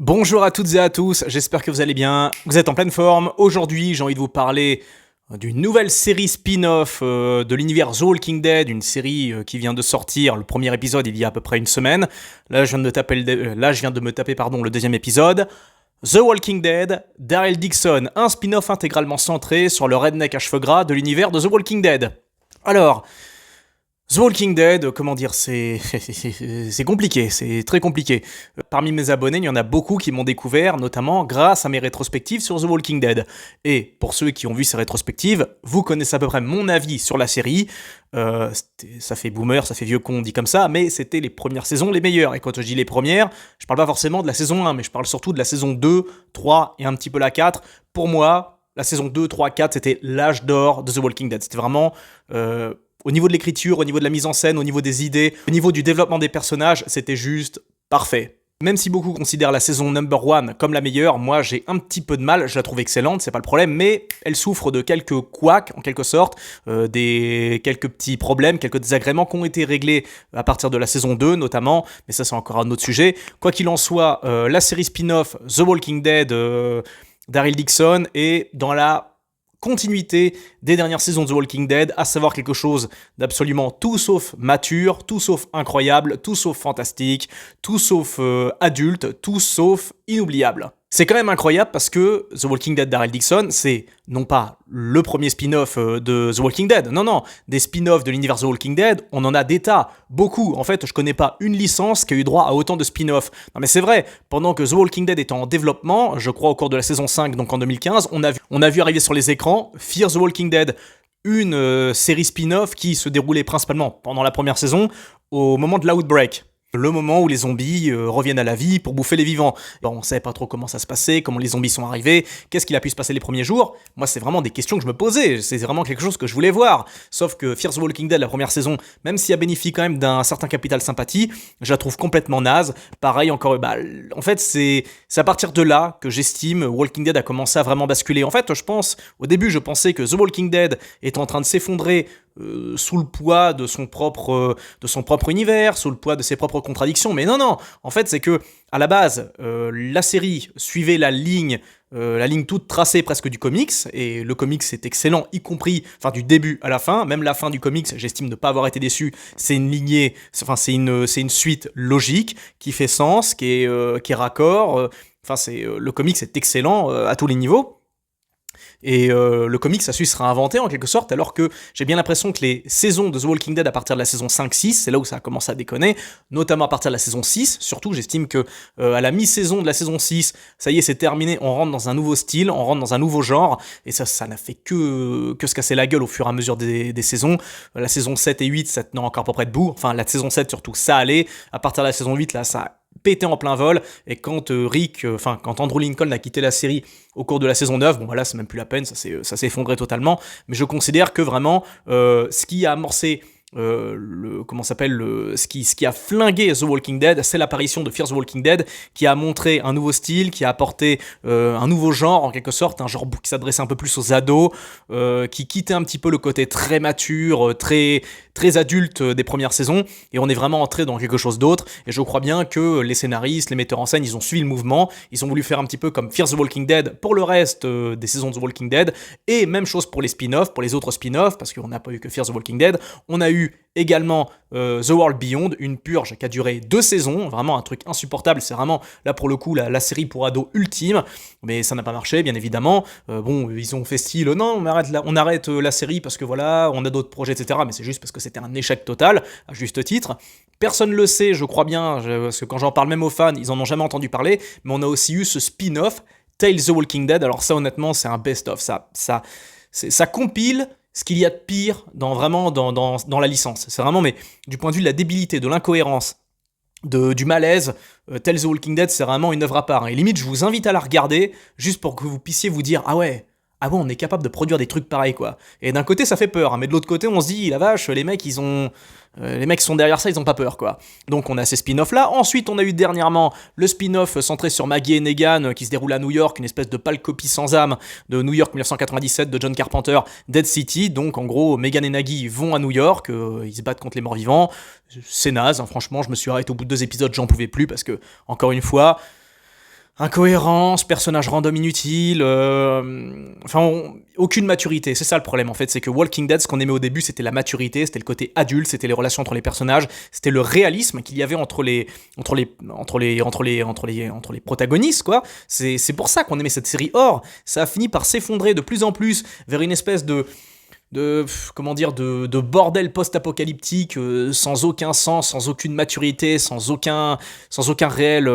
Bonjour à toutes et à tous, j'espère que vous allez bien, vous êtes en pleine forme. Aujourd'hui, j'ai envie de vous parler d'une nouvelle série spin-off de l'univers The Walking Dead, une série qui vient de sortir, le premier épisode il y a à peu près une semaine. Là, je viens de me taper le deuxième épisode. The Walking Dead, Daryl Dixon, un spin-off intégralement centré sur le redneck à cheveux gras de l'univers de The Walking Dead. Alors, The Walking Dead, comment dire, c'est compliqué, c'est très compliqué. Parmi mes abonnés, il y en a beaucoup qui m'ont découvert, notamment grâce à mes rétrospectives sur The Walking Dead. Et pour ceux qui ont vu ces rétrospectives, vous connaissez à peu près mon avis sur la série. Ça fait boomer, ça fait vieux con dit comme ça, mais c'était les premières saisons les meilleures. Et quand je dis les premières, je parle pas forcément de la saison 1, mais je parle surtout de la saison 2, 3 et un petit peu la 4. Pour moi, la saison 2, 3, 4, c'était l'âge d'or de The Walking Dead. C'était vraiment... au niveau de l'écriture, au niveau de la mise en scène, au niveau des idées, au niveau du développement des personnages, c'était juste parfait. Même si beaucoup considèrent la saison number one comme la meilleure, moi j'ai un petit peu de mal, je la trouve excellente, c'est pas le problème, mais elle souffre de quelques couacs, en quelque sorte, quelques petits problèmes, quelques désagréments qui ont été réglés à partir de la saison 2 notamment, mais ça c'est encore un autre sujet. Quoi qu'il en soit, la série spin-off The Walking Dead, Daryl Dixon est dans la continuité des dernières saisons de The Walking Dead, à savoir quelque chose d'absolument tout sauf mature, tout sauf incroyable, tout sauf fantastique, tout sauf adulte, tout sauf inoubliable. C'est quand même incroyable parce que The Walking Dead Daryl Dixon, c'est non pas le premier spin-off de The Walking Dead, non, des spin-offs de l'univers The Walking Dead, on en a des tas, beaucoup. En fait, je connais pas une licence qui a eu droit à autant de spin-offs. Non mais c'est vrai, pendant que The Walking Dead était en développement, je crois au cours de la saison 5, donc en 2015, on a vu arriver sur les écrans Fear the Walking Dead, une série spin-off qui se déroulait principalement pendant la première saison, au moment de l'Outbreak. Le moment où les zombies reviennent à la vie pour bouffer les vivants. Bon, on savait pas trop comment ça se passait, comment les zombies sont arrivés, qu'est-ce qu'il a pu se passer les premiers jours. Moi, c'est vraiment des questions que je me posais, c'est vraiment quelque chose que je voulais voir. Sauf que Fear the Walking Dead, la première saison, même si elle bénéficie quand même d'un certain capital sympathie, je la trouve complètement naze. Pareil, encore, en fait, c'est à partir de là que j'estime Walking Dead a commencé à vraiment basculer. En fait, au début, je pensais que The Walking Dead est en train de s'effondrer sous le poids de son propre univers, sous le poids de ses propres contradictions. Mais non, en fait, c'est que à la base, la série suivait la ligne toute tracée presque du comics, et le comics est excellent, y compris, enfin du début à la fin, même la fin du comics, j'estime ne pas avoir été déçu. C'est une lignée, enfin c'est une suite logique qui fait sens, qui est raccord. Enfin, le comics est excellent à tous les niveaux. Et le comics a su se réinventer en quelque sorte, alors que j'ai bien l'impression que les saisons de The Walking Dead à partir de la saison 5-6, c'est là où ça a commencé à déconner, notamment à partir de la saison 6, surtout j'estime que à la mi-saison de la saison 6, ça y est c'est terminé, on rentre dans un nouveau style, on rentre dans un nouveau genre, et ça n'a fait que se casser la gueule au fur et à mesure des saisons. La saison 7 et 8, ça tenait encore à peu près debout, enfin la saison 7 surtout, ça allait, à partir de la saison 8, là ça a pété en plein vol, et quand quand Andrew Lincoln a quitté la série au cours de la saison 9, bon voilà, c'est même plus la peine, ça s'est effondré totalement, mais je considère que vraiment, ce qui a amorcé ce qui a flingué The Walking Dead, c'est l'apparition de Fear the Walking Dead, qui a montré un nouveau style, qui a apporté un nouveau genre en quelque sorte, un genre qui s'adressait un peu plus aux ados, qui quittait un petit peu le côté très mature, très adulte des premières saisons, et on est vraiment entré dans quelque chose d'autre. Et je crois bien que les scénaristes, les metteurs en scène, ils ont suivi le mouvement, ils ont voulu faire un petit peu comme Fear the Walking Dead pour le reste des saisons de The Walking Dead, et même chose pour les spin-offs, pour les autres spin-offs, parce qu'on n'a pas eu que Fear the Walking Dead, on a eu également The World Beyond, une purge qui a duré 2 saisons, vraiment un truc insupportable, c'est vraiment là pour le coup la série pour ados ultime, mais ça n'a pas marché bien évidemment. Bon, ils ont fait style, non, on arrête la série parce que voilà, on a d'autres projets, etc. Mais c'est juste parce que c'était un échec total, à juste titre. Personne ne le sait, je crois bien, parce que quand j'en parle même aux fans, ils en ont jamais entendu parler, mais on a aussi eu ce spin-off, Tales the Walking Dead. Alors ça honnêtement c'est un best-of, ça compile ce qu'il y a de pire dans la licence. C'est vraiment, mais du point de vue de la débilité, de l'incohérence, du malaise, Tales the Walking Dead, c'est vraiment une œuvre à part. Et limite, je vous invite à la regarder, juste pour que vous puissiez vous dire, ah ouais, on est capable de produire des trucs pareils, quoi. Et d'un côté, ça fait peur, hein, mais de l'autre côté, on se dit, la vache, les mecs qui sont derrière ça, ils ont pas peur, quoi. Donc on a ces spin-offs là. Ensuite, on a eu dernièrement le spin-off centré sur Maggie et Negan qui se déroule à New York, une espèce de pâle copie sans âme de New York 1997 de John Carpenter, Dead City. Donc en gros, Megan et Maggie vont à New York, ils se battent contre les morts-vivants. C'est naze, hein, franchement, je me suis arrêté au bout de 2 épisodes, j'en pouvais plus parce que, encore une fois, Incohérence, personnage random inutile, aucune maturité. C'est ça le problème en fait, c'est que Walking Dead, ce qu'on aimait au début, c'était la maturité, c'était le côté adulte, c'était les relations entre les personnages, c'était le réalisme qu'il y avait entre les protagonistes quoi. C'est pour ça qu'on aimait cette série. Or, ça a fini par s'effondrer de plus en plus vers une espèce de bordel post-apocalyptique sans aucun sens, sans aucune maturité, sans aucun réel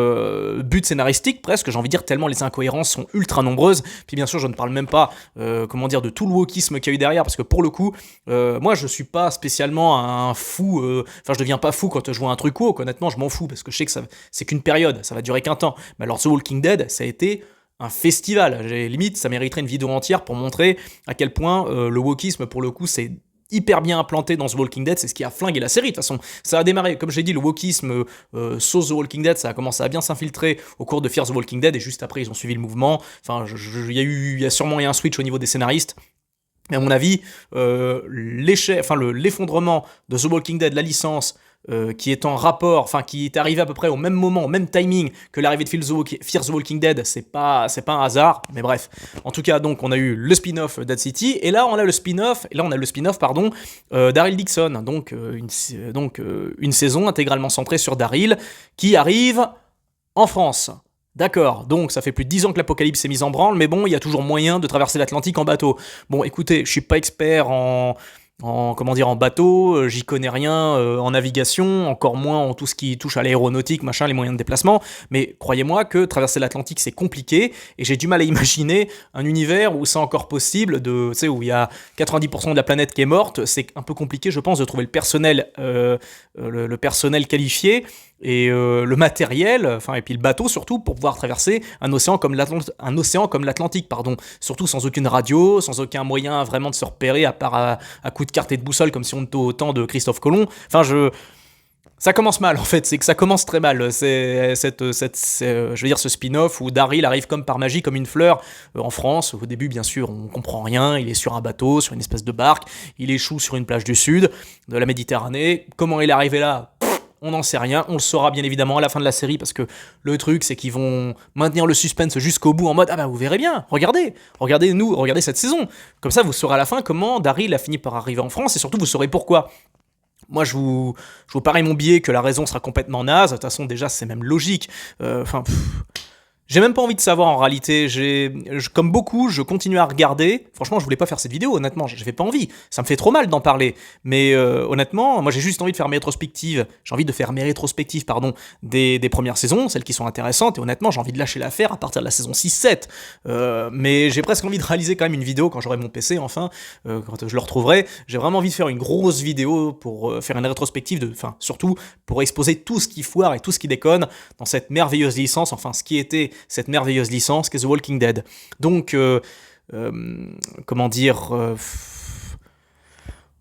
but scénaristique presque, j'ai envie de dire, tellement les incohérences sont ultra nombreuses. Puis bien sûr je ne parle même pas de tout le wokisme qu'il y a eu derrière, parce que pour le coup moi je suis pas spécialement un fou, je deviens pas fou quand je vois un truc woke, honnêtement je m'en fous, parce que je sais que c'est qu'une période, ça va durer qu'un temps. Mais alors The Walking Dead, ça a été un festival. Limite, ça mériterait une vidéo entière pour montrer à quel point le wokisme, pour le coup, c'est hyper bien implanté dans The Walking Dead. C'est ce qui a flingué la série. De toute façon, ça a démarré, comme j'ai dit, le wokisme sauce The Walking Dead, ça a commencé à bien s'infiltrer au cours de Fear the Walking Dead, et juste après, ils ont suivi le mouvement. Enfin, il y a sûrement eu un switch au niveau des scénaristes. Mais à mon avis, l'effondrement de The Walking Dead, la licence, qui est en rapport, qui est arrivé à peu près au même moment, au même timing que l'arrivée de Fear the Walking Dead, c'est pas un hasard, mais bref. En tout cas, donc, on a eu le spin-off Dead City, et là, on a le spin-off, Daryl Dixon, donc, une saison intégralement centrée sur Daryl, qui arrive en France. D'accord, donc ça fait plus de 10 ans que l'apocalypse s'est mise en branle, mais bon, il y a toujours moyen de traverser l'Atlantique en bateau. Bon, écoutez, je suis pas expert en bateau, j'y connais rien en navigation, encore moins en tout ce qui touche à l'aéronautique, machin, les moyens de déplacement, mais croyez-moi que traverser l'Atlantique c'est compliqué, et j'ai du mal à imaginer un univers où c'est encore possible, où il y a 90% de la planète qui est morte. C'est un peu compliqué, je pense, de trouver le personnel qualifié, et le matériel, et puis le bateau surtout, pour pouvoir traverser un océan comme l'Atlantique, surtout sans aucune radio, sans aucun moyen vraiment de se repérer, à part à coups de carte et de boussole, comme si on était au temps de Christophe Colomb. Ça commence mal en fait, c'est que ça commence très mal. C'est ce spin-off où Daryl arrive comme par magie, comme une fleur en France. Au début, bien sûr, on comprend rien. Il est sur un bateau, sur une espèce de barque. Il échoue sur une plage du sud de la Méditerranée. Comment il est arrivé là ? On n'en sait rien, on le saura bien évidemment à la fin de la série, parce que le truc c'est qu'ils vont maintenir le suspense jusqu'au bout en mode vous verrez bien, regardez cette saison. Comme ça vous saurez à la fin comment Daryl a fini par arriver en France, et surtout vous saurez pourquoi. Moi je vous parie mon billet que la raison sera complètement naze, de toute façon déjà c'est même logique. J'ai même pas envie de savoir en réalité, comme beaucoup, je continue à regarder. Franchement, je voulais pas faire cette vidéo, honnêtement, j'avais pas envie. Ça me fait trop mal d'en parler. Mais honnêtement, moi j'ai juste envie de faire mes rétrospectives. J'ai envie de faire mes rétrospectives, des premières saisons, celles qui sont intéressantes. Et honnêtement, j'ai envie de lâcher l'affaire à partir de la saison 6-7. Mais j'ai presque envie de réaliser quand même une vidéo quand j'aurai mon PC, enfin, quand je le retrouverai. J'ai vraiment envie de faire une grosse vidéo pour faire une rétrospective, surtout pour exposer tout ce qui foire et tout ce qui déconne dans cette merveilleuse licence, ce qui était cette merveilleuse licence qu'est The Walking Dead. Donc, il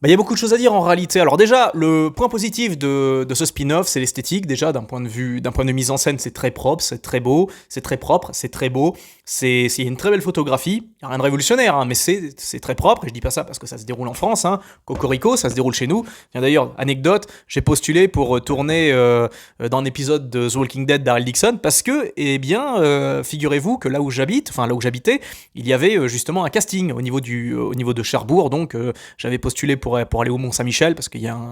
y a beaucoup de choses à dire en réalité. Alors déjà, le point positif de ce spin-off, c'est l'esthétique. Déjà, d'un point de vue mise en scène, c'est très propre, c'est très beau, c'est très propre, c'est très beau. Il y a une très belle photographie. Il n'y a rien de révolutionnaire, mais c'est très propre. Et je dis pas ça parce que ça se déroule en France. Cocorico, ça se déroule chez nous. D'ailleurs, anecdote, j'ai postulé pour tourner dans un épisode de The Walking Dead Daryl Dixon, parce que, figurez-vous que là où j'habitais, il y avait justement un casting au niveau de Cherbourg. Donc, j'avais postulé pour aller au Mont-Saint-Michel, parce qu'il y a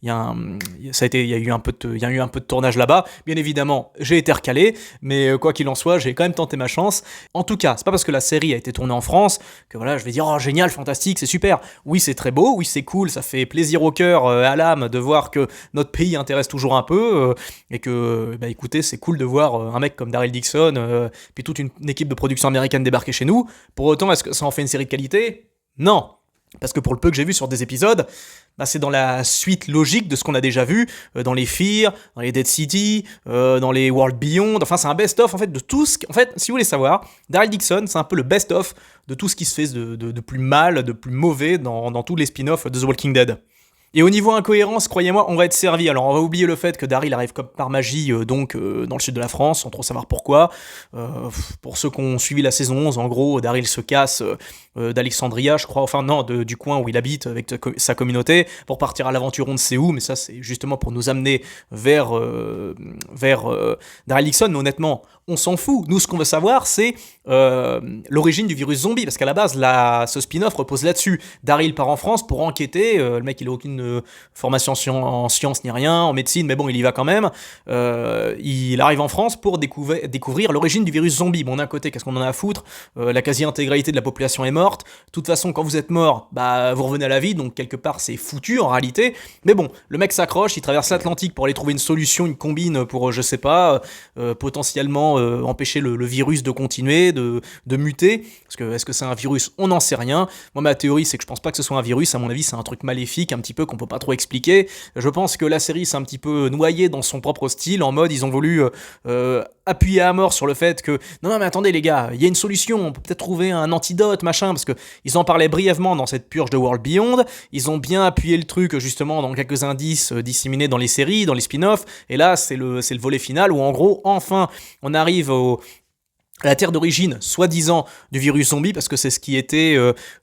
eu un peu de tournage là-bas. Bien évidemment, j'ai été recalé, mais quoi qu'il en soit, j'ai quand même tenté ma chance. En tout cas, c'est pas parce que la série a été tournée en France que voilà, je vais dire génial, fantastique, c'est super. Oui, c'est très beau, oui, c'est cool, ça fait plaisir au cœur, à l'âme, de voir que notre pays intéresse toujours un peu, et que, écoutez, c'est cool de voir un mec comme Daryl Dixon, puis toute une équipe de production américaine débarquer chez nous. Pour autant, est-ce que ça en fait une série de qualité ? Non. Parce que pour le peu que j'ai vu sur des épisodes, c'est dans la suite logique de ce qu'on a déjà vu dans les Fear, dans les Dead City, dans les World Beyond. Enfin, c'est un best-of en fait de tout ce qui... En fait, si vous voulez savoir, Daryl Dixon, c'est un peu le best-of de tout ce qui se fait de plus mal, de plus mauvais dans tous les spin-offs de The Walking Dead. Et au niveau incohérence, croyez-moi, on va être servi. Alors on va oublier le fait que Daryl arrive comme par magie dans le sud de la France, sans trop savoir pourquoi. Pour ceux qui ont suivi la saison 11, en gros, Daryl se casse d'Alexandria, je crois, du coin où il habite avec sa communauté, pour partir à l'aventure, on ne sait où, mais ça c'est justement pour nous amener vers Daryl Dixon. Mais honnêtement, on s'en fout. Nous, ce qu'on veut savoir, c'est l'origine du virus zombie, parce qu'à la base, ce spin-off repose là-dessus. Daryl part en France pour enquêter. Le mec, il a aucune formation en sciences ni rien, en médecine, mais bon, il y va quand même. Il arrive en France pour découvrir l'origine du virus zombie. Bon, d'un côté, qu'est-ce qu'on en a à foutre? La quasi-intégralité de la population est morte. De toute façon, quand vous êtes mort, bah, vous revenez à la vie, donc quelque part, c'est foutu en réalité. Mais bon, le mec s'accroche, il traverse l'Atlantique pour aller trouver une solution, une combine pour, je sais pas, potentiellement empêcher le virus de continuer, de muter. Parce que est-ce que c'est un virus? On n'en sait rien. Moi, ma théorie, c'est que je pense pas que ce soit un virus. À mon avis, c'est un truc maléfique, un petit peu qu'on peut pas trop expliquer. Je pense que la série s'est un petit peu noyée dans son propre style, en mode ils ont voulu appuyer à mort sur le fait que non mais attendez les gars, il y a une solution, on peut peut-être trouver un antidote, machin, parce que ils en parlaient brièvement dans cette purge de World Beyond. Ils ont bien appuyé le truc justement dans quelques indices disséminés dans les séries, dans les spin-offs. Et là, c'est le volet final où en gros, enfin, on arrive à la terre d'origine, soi-disant, du virus zombie, parce que c'est ce qui était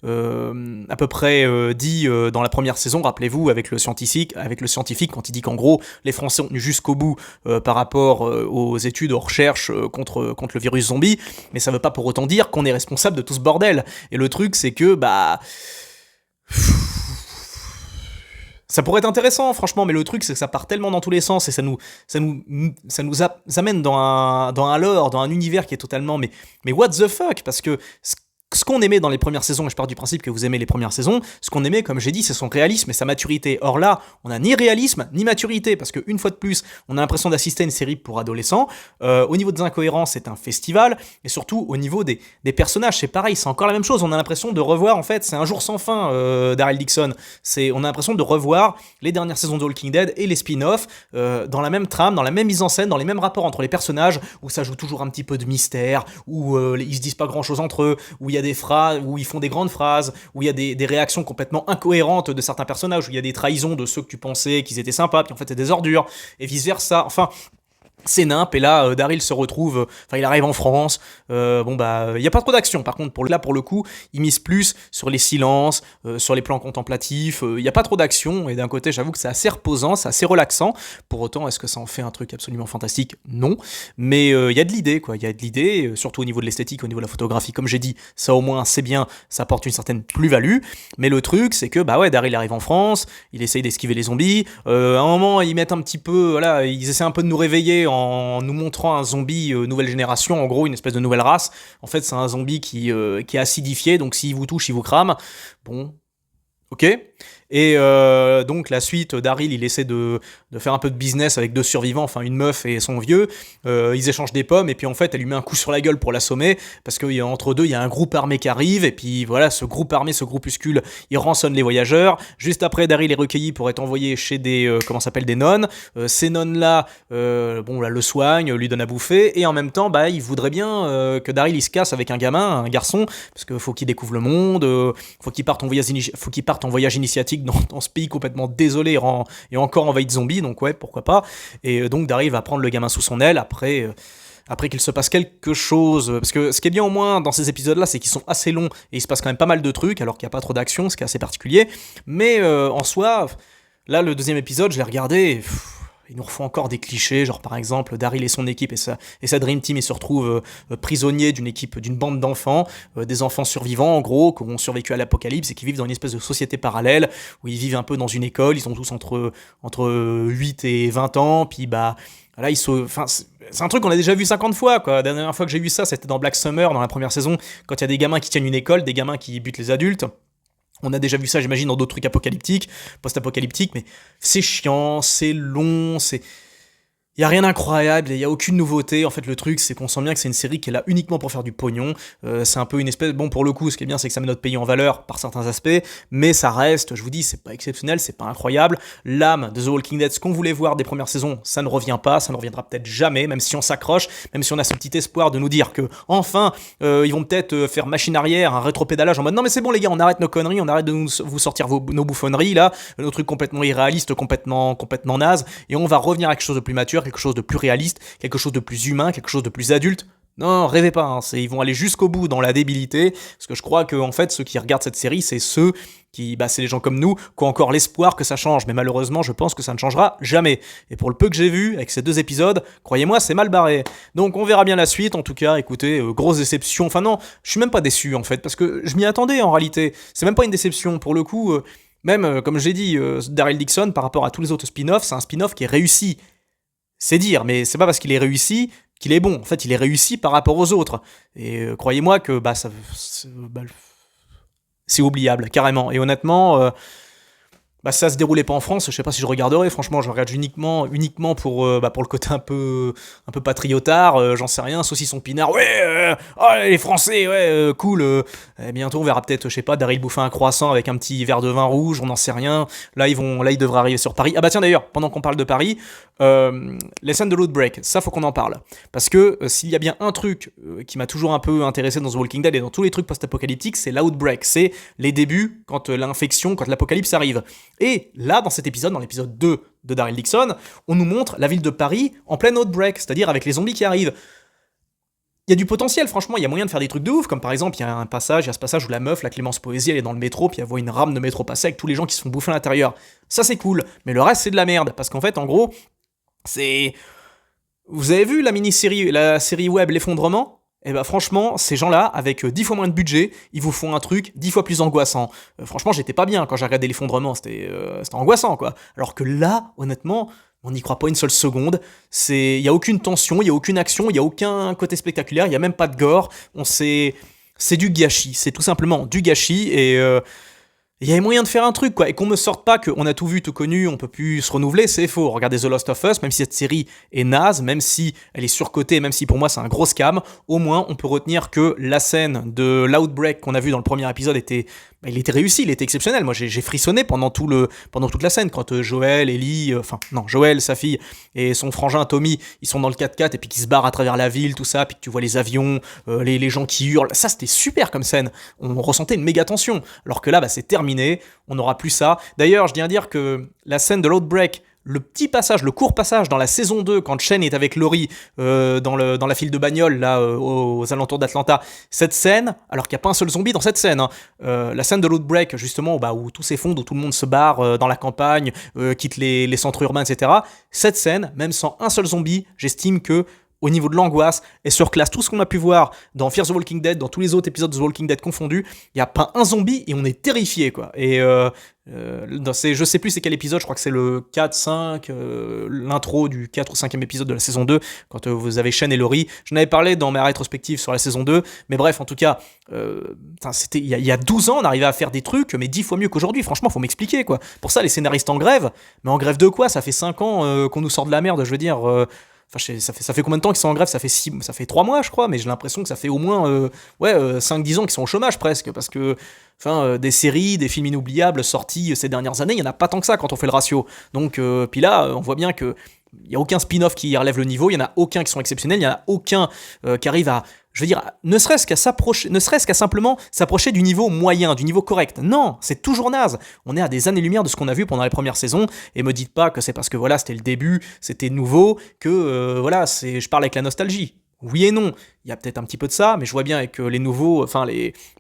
à peu près dit dans la première saison, rappelez-vous, avec le scientifique, quand il dit qu'en gros, les Français ont tenu jusqu'au bout par rapport aux études, aux recherches contre le virus zombie, mais ça veut pas pour autant dire qu'on est responsable de tout ce bordel. Et le truc, c'est que, bah... Ça pourrait être intéressant, franchement, mais le truc, c'est que ça part tellement dans tous les sens et ça nous amène dans un lore, dans un univers qui est totalement, mais what the fuck, parce que ce qu'on aimait dans les premières saisons, et je pars du principe que vous aimez les premières saisons, ce qu'on aimait, comme j'ai dit, c'est son réalisme et sa maturité. Or là, on n'a ni réalisme, ni maturité, parce qu'une fois de plus, on a l'impression d'assister à une série pour adolescents. Au niveau des incohérences, c'est un festival, et surtout, au niveau des personnages, c'est pareil, c'est encore la même chose. On a l'impression de revoir, en fait, c'est un jour sans fin, Daryl Dixon. On a l'impression de revoir les dernières saisons de Walking Dead et les spin-offs, dans la même trame, dans la même mise en scène, dans les mêmes rapports entre les personnages, où ça joue toujours un petit peu de mystère, où ils se disent pas grand-chose entre eux, où il y a des phrases, où ils font des grandes phrases, où il y a des réactions complètement incohérentes de certains personnages, où il y a des trahisons de ceux que tu pensais qu'ils étaient sympas, puis en fait c'est des ordures, et vice-versa. Enfin, c'est nimp, et là Daryl se retrouve, il arrive en France, il y a pas trop d'action. Par contre, pour le coup, il mise plus sur les silences, sur les plans contemplatifs, il y a pas trop d'action, et d'un côté, j'avoue que c'est assez reposant, c'est assez relaxant. Pour autant, est-ce que ça en fait un truc absolument fantastique? Non, mais il y a de l'idée, quoi, il y a de l'idée, surtout au niveau de l'esthétique, au niveau de la photographie, comme j'ai dit, ça au moins c'est bien, ça apporte une certaine plus-value, mais le truc, c'est que, Daryl arrive en France, il essaye d'esquiver les zombies, à un moment, ils mettent un petit peu, voilà, ils essaient un peu de nous réveiller en nous montrant un zombie nouvelle génération, en gros une espèce de nouvelle race. En fait, c'est un zombie qui est acidifié, donc s'il vous touche, il vous crame. Bon, ok. Et donc la suite, Daryl, il essaie de faire un peu de business avec deux survivants, enfin une meuf et son vieux. Ils échangent des pommes, et puis en fait, elle lui met un coup sur la gueule pour l'assommer, parce qu'entre deux, il y a un groupe armé qui arrive, et puis voilà, ce groupe armé, ce groupuscule, il rançonne les voyageurs. Juste après, Daryl est recueilli pour être envoyé chez des nonnes. Ces nonnes-là, le soignent, lui donnent à bouffer, et en même temps, il voudrait bien que Daryl il se casse avec un garçon, parce qu'il faut qu'il découvre le monde, faut qu'il parte en voyage initiatique dans ce pays complètement désolé et encore envahi de zombies, donc ouais, pourquoi pas. Et donc Daryl va prendre le gamin sous son aile après qu'il se passe quelque chose, parce que ce qui est bien au moins dans ces épisodes-là, c'est qu'ils sont assez longs et il se passe quand même pas mal de trucs, alors qu'il n'y a pas trop d'action, ce qui est assez particulier. Mais en soi, là, le deuxième épisode, je l'ai regardé, ils nous refont encore des clichés, genre par exemple Daryl et son équipe et sa Dream Team, ils se retrouvent prisonniers d'une bande d'enfants, des enfants survivants en gros, qui ont survécu à l'apocalypse et qui vivent dans une espèce de société parallèle, où ils vivent un peu dans une école, ils sont tous entre 8 et 20 ans, puis là, c'est un truc qu'on a déjà vu 50 fois, quoi. La dernière fois que j'ai vu ça, c'était dans Black Summer, dans la première saison, quand il y a des gamins qui tiennent une école, des gamins qui butent les adultes. On a déjà vu ça, j'imagine, dans d'autres trucs apocalyptiques, post-apocalyptiques, mais c'est chiant, c'est long, il y a rien d'incroyable, il y a aucune nouveauté. En fait, le truc, c'est qu'on sent bien que c'est une série qui est là uniquement pour faire du pognon. C'est un peu une espèce... Bon, pour le coup, ce qui est bien, c'est que ça met notre pays en valeur par certains aspects, mais ça reste, je vous dis, c'est pas exceptionnel, c'est pas incroyable. L'âme de The Walking Dead, ce qu'on voulait voir des premières saisons, ça ne revient pas, ça ne reviendra peut-être jamais, même si on s'accroche, même si on a ce petit espoir de nous dire que, enfin, ils vont peut-être faire machine arrière, un rétropédalage en mode non mais c'est bon les gars, on arrête nos conneries, on arrête de vous sortir nos bouffonneries là, nos trucs complètement irréalistes, complètement nazes, et on va revenir à quelque chose de plus mature, quelque chose de plus réaliste, quelque chose de plus humain, quelque chose de plus adulte. Non, rêvez pas, hein, ils vont aller jusqu'au bout dans la débilité, parce que je crois que en fait, ceux qui regardent cette série, c'est ceux qui, c'est les gens comme nous, qui ont encore l'espoir que ça change, mais malheureusement, je pense que ça ne changera jamais. Et pour le peu que j'ai vu, avec ces 2 épisodes, croyez-moi, c'est mal barré. Donc on verra bien la suite, en tout cas, écoutez, grosse déception, enfin non, je suis même pas déçu en fait, parce que je m'y attendais en réalité, c'est même pas une déception, pour le coup, même, comme j'ai dit, Daryl Dixon, par rapport à tous les autres spin-offs, c'est un spin-off qui est réussi. C'est dire, mais c'est pas parce qu'il est réussi qu'il est bon. En fait, il est réussi par rapport aux autres. Et croyez-moi que c'est oubliable, carrément. Et honnêtement, si ça se déroulait pas en France, je sais pas si je regarderais. Franchement, je regarde uniquement pour le côté un peu patriotard. J'en sais rien. Saucisson pinard. Ouais, les Français, ouais, cool. Bientôt, on verra peut-être, je sais pas, Daryl bouffer un croissant avec un petit verre de vin rouge. On n'en sait rien. Là, ils devraient arriver sur Paris. Ah bah tiens d'ailleurs, pendant qu'on parle de Paris, les scènes de l'Outbreak, ça faut qu'on en parle. Parce que s'il y a bien un truc qui m'a toujours un peu intéressé dans The Walking Dead et dans tous les trucs post-apocalyptiques, c'est l'Outbreak. C'est les débuts, quand l'infection, quand l'apocalypse arrive. Et là, dans cet épisode, dans l'épisode 2 de Daryl Dixon, on nous montre la ville de Paris en plein outbreak, c'est-à-dire avec les zombies qui arrivent. Il y a du potentiel, franchement, il y a moyen de faire des trucs de ouf, comme par exemple, il y a ce passage où la meuf, la Clémence Poésie, elle est dans le métro, puis elle voit une rame de métro passer avec tous les gens qui se font bouffer à l'intérieur. Ça, c'est cool, mais le reste, c'est de la merde, parce qu'en fait, en gros, c'est... Vous avez vu la série web L'Effondrement ? Eh ben franchement, ces gens-là, avec 10 fois moins de budget, ils vous font un truc 10 fois plus angoissant. Franchement, j'étais pas bien quand j'ai regardé L'Effondrement, c'était angoissant, quoi. Alors que là, honnêtement, on n'y croit pas une seule seconde. Il y a aucune tension, il y a aucune action, il y a aucun côté spectaculaire, il y a même pas de gore. C'est du gâchis, c'est tout simplement du gâchis, et... il y avait moyen de faire un truc, quoi, et qu'on me sorte pas qu'on a tout vu, tout connu, on peut plus se renouveler, c'est faux. Regardez The Last of Us, même si cette série est naze, même si elle est surcotée, même si pour moi c'est un gros scam, au moins on peut retenir que la scène de l'Outbreak qu'on a vu dans le premier épisode il était réussi, il était exceptionnel. Moi j'ai frissonné pendant toute la scène, quand Joël, Ellie, Joël, sa fille, et son frangin Tommy, ils sont dans le 4x4 et puis qu'ils se barrent à travers la ville, tout ça, puis que tu vois les avions, les gens qui hurlent, ça c'était super comme scène, on ressentait une méga tension, alors que là c'est terminé, on n'aura plus ça. D'ailleurs, je tiens à dire que la scène de l'Outbreak, le court passage dans la saison 2, quand Shane est avec Laurie dans la file de bagnole, là, aux alentours d'Atlanta, cette scène, alors qu'il n'y a pas un seul zombie dans cette scène, la scène de l'Outbreak, justement, où tout s'effondre, où tout le monde se barre dans la campagne, quitte les centres urbains, etc., cette scène, même sans un seul zombie, j'estime que au niveau de l'angoisse, et surclasse tout ce qu'on a pu voir dans Fear the Walking Dead, dans tous les autres épisodes de The Walking Dead confondus, il n'y a pas un zombie et on est terrifié, quoi. Et je sais plus c'est quel épisode, je crois que c'est le 4, 5, l'intro du 4 ou 5e épisode de la saison 2, quand vous avez Shane et Laurie. J'en avais parlé dans ma rétrospective sur la saison 2, mais bref, en tout cas, c'était il y a 12 ans, on arrivait à faire des trucs, mais 10 fois mieux qu'aujourd'hui. Franchement, faut m'expliquer, quoi. Pour ça, les scénaristes en grève, mais en grève de quoi ? Ça fait 5 ans qu'on nous sort de la merde, je veux dire... ça fait combien de temps qu'ils sont en grève ? Ça fait 3 mois, je crois, mais j'ai l'impression que ça fait au moins 5-10 ans qu'ils sont au chômage presque, parce que des séries, des films inoubliables sortis ces dernières années, il n'y en a pas tant que ça quand on fait le ratio. Donc, puis là, on voit bien que il n'y a aucun spin-off qui relève le niveau, il n'y en a aucun qui sont exceptionnels, il n'y en a aucun qui arrive à, je veux dire, ne serait-ce qu'à simplement s'approcher du niveau moyen, du niveau correct. Non, c'est toujours naze. On est à des années-lumière de ce qu'on a vu pendant les premières saisons, et me dites pas que c'est parce que voilà, c'était le début, c'était nouveau, que je parle avec la nostalgie. Oui et non, il y a peut-être un petit peu de ça, mais je vois bien avec les nouveaux,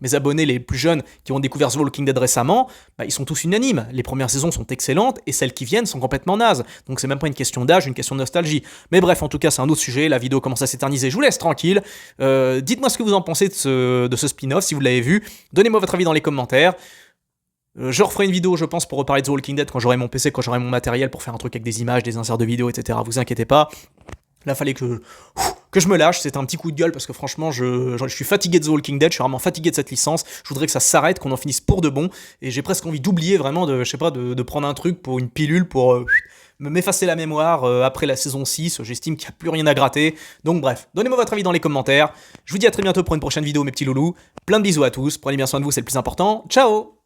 mes abonnés les plus jeunes qui ont découvert The Walking Dead récemment, ils sont tous unanimes. Les premières saisons sont excellentes et celles qui viennent sont complètement nazes. Donc c'est même pas une question d'âge, une question de nostalgie. Mais bref, en tout cas, c'est un autre sujet. La vidéo commence à s'éterniser. Je vous laisse tranquille. Dites-moi ce que vous en pensez de ce spin-off, si vous l'avez vu. Donnez-moi votre avis dans les commentaires. Je referai une vidéo, je pense, pour reparler de The Walking Dead quand j'aurai mon PC, quand j'aurai mon matériel pour faire un truc avec des images, des inserts de vidéos, etc. Vous inquiétez pas. Là, fallait que je me lâche, c'était un petit coup de gueule parce que franchement, je suis fatigué de The Walking Dead, je suis vraiment fatigué de cette licence, je voudrais que ça s'arrête, qu'on en finisse pour de bon, et j'ai presque envie d'oublier vraiment de prendre un truc pour une pilule pour m'effacer la mémoire après la saison 6, j'estime qu'il n'y a plus rien à gratter. Donc bref, donnez-moi votre avis dans les commentaires, je vous dis à très bientôt pour une prochaine vidéo mes petits loulous, plein de bisous à tous, prenez bien soin de vous, c'est le plus important, ciao.